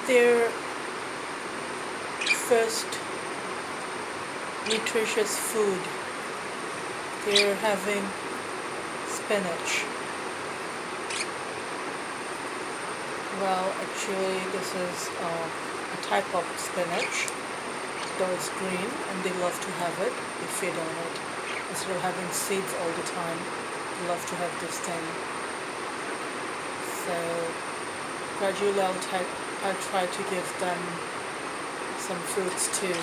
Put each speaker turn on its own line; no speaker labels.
their first nutritious food. They're having spinach. Well, actually, this is a type of spinach, though it's green, and they love to have it. They feed on it instead of having seeds all the time. They love to have this thing. So gradually, I'll try to give them some fruits too.